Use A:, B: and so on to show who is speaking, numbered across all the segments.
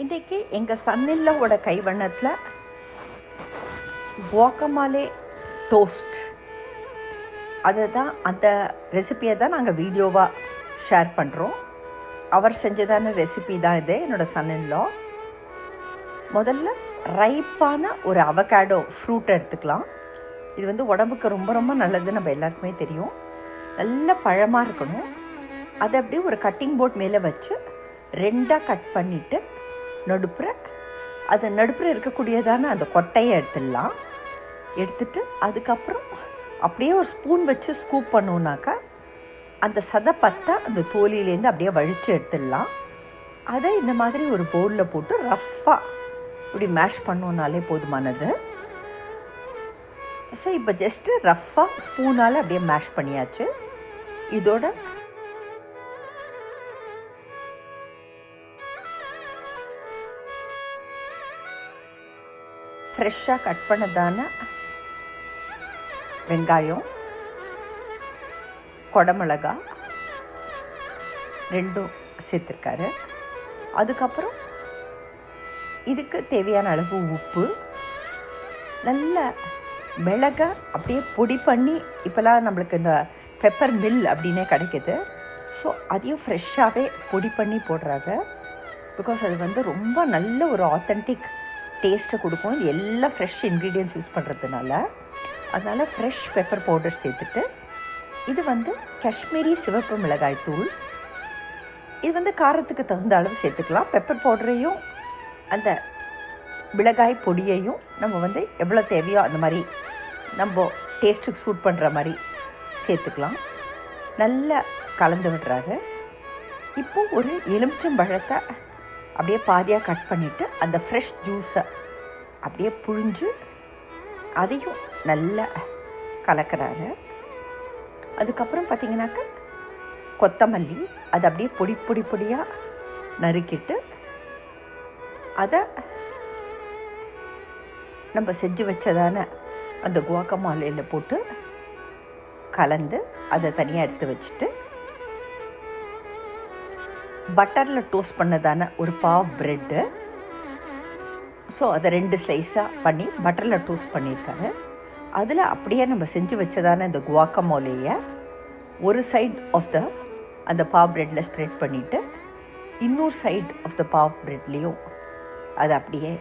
A: இன்றைக்கி எங்கள் சன்னில்லாவோட கைவண்ணத்தில் குவாக்கமாலே டோஸ்ட் அந்த ரெசிப்பியை தான் நாங்கள் வீடியோவாக ஷேர் பண்ணுறோம். அவர் செஞ்சதான ரெசிபி தான் இது. என்னோடய சன்னில்லா முதல்ல ரைப்பான ஒரு அவகாடோ ஃப்ரூட் எடுத்துக்கலாம். இது உடம்புக்கு ரொம்ப ரொம்ப நல்லது, நம்ம எல்லாருக்குமே தெரியும். நல்ல பழமாக இருக்கணும். அதை அப்படியே ஒரு கட்டிங் போர்ட் மேலே வச்சு 2ஆக கட் பண்ணிவிட்டு நடுப்புற இருக்கக்கூடியதான அந்த கொட்டையை எடுத்துட்டு அதுக்கப்புறம் அப்படியே ஒரு ஸ்பூன் வச்சு ஸ்கூப் பண்ணோன்னாக்கா அந்த சதைப்பத்தை அந்த தோலிலேருந்து அப்படியே வழித்து எடுத்துடலாம். அதை இந்த மாதிரி ஒரு பவுலில் போட்டு ரஃப்பாக இப்படி மேஷ் பண்ணோன்னாலே போதுமானது. ஸோ இப்போ ஜஸ்ட்டு ரஃப்பாக ஸ்பூனால் அப்படியே மேஷ் பண்ணியாச்சு. இதோட ஃப்ரெஷ்ஷாக கட் பண்ணதான வெங்காயம், கொடமிளகா 2 சேர்த்துருக்காரு. அதுக்கப்புறம் இதுக்கு தேவையான அளவு உப்பு, நல்ல மிளகை அப்படியே பொடி பண்ணி, இப்போலாம் நம்மளுக்கு இந்த பெப்பர் மில் அப்படின்னே கிடைக்கிது. ஸோ அதையும் ஃப்ரெஷ்ஷாகவே பொடி பண்ணி போடுறாங்க. பிகாஸ் அது ரொம்ப நல்ல ஒரு ஆத்தென்டிக் டேஸ்ட்டை கொடுக்கும். இது எல்லாம் ஃப்ரெஷ் இன்க்ரீடியன்ட்ஸ் யூஸ் பண்ணுறதுனால. அதனால் ஃப்ரெஷ் பெப்பர் பவுடர் சேர்த்துட்டு, இது காஷ்மீரி சிவப்பு மிளகாய் தூள். இது காரத்துக்கு தகுந்த அளவு சேர்த்துக்கலாம். பெப்பர் பவுடரையும் அந்த மிளகாய் பொடியையும் நம்ம எவ்வளோ தேவையோ அந்த மாதிரி நம்ம டேஸ்ட்டுக்கு சூட் பண்ணுற மாதிரி சேர்த்துக்கலாம். நல்லா கலந்து விடுறாங்க. இப்போது ஒரு எலுமிச்சம்பழத்தை அப்படியே பாதியாக கட் பண்ணிவிட்டு அந்த ஃப்ரெஷ் ஜூஸை அப்படியே புழிஞ்சு அதையும் நல்லா கலக்கிறாரு. அதுக்கப்புறம் பார்த்திங்கனாக்கா கொத்தமல்லி அதை அப்படியே பொடியாக நறுக்கிட்டு அதை நம்ம செஞ்சு வச்சதான அந்த குவாக்கமாலேயில் போட்டு கலந்து அதை தனியாக எடுத்து வச்சுட்டு, பட்டரில் டோஸ்ட் பண்ணதான ஒரு பாவ் ப்ரெட்டு, ஸோ அதை 2 ஸ்லைஸாக பண்ணி பட்டரில் டோஸ்ட் பண்ணியிருக்காரு. அதில் அப்படியே நம்ம செஞ்சு வச்சதான இந்த குவாக்கமோலேயை ஒரு சைட் ஆஃப் அந்த பாவ் ப்ரெட்டில் ஸ்ப்ரெட் பண்ணிவிட்டு, இன்னொரு சைட் ஆஃப் த பாவ் ப்ரெட்லேயும் அதை அப்படியே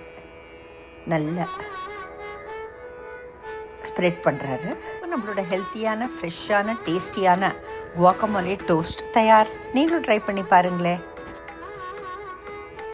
A: நல்லா ஸ்ப்ரெட் பண்ணுறாரு. நம்மளோட ஹெல்த்தியான, ஃப்ரெஷ்ஷான, டேஸ்டியான குவாக்கமோலே டோஸ்ட் தயார். நீங்களும் ட்ரை பண்ணி பாருங்களேன்.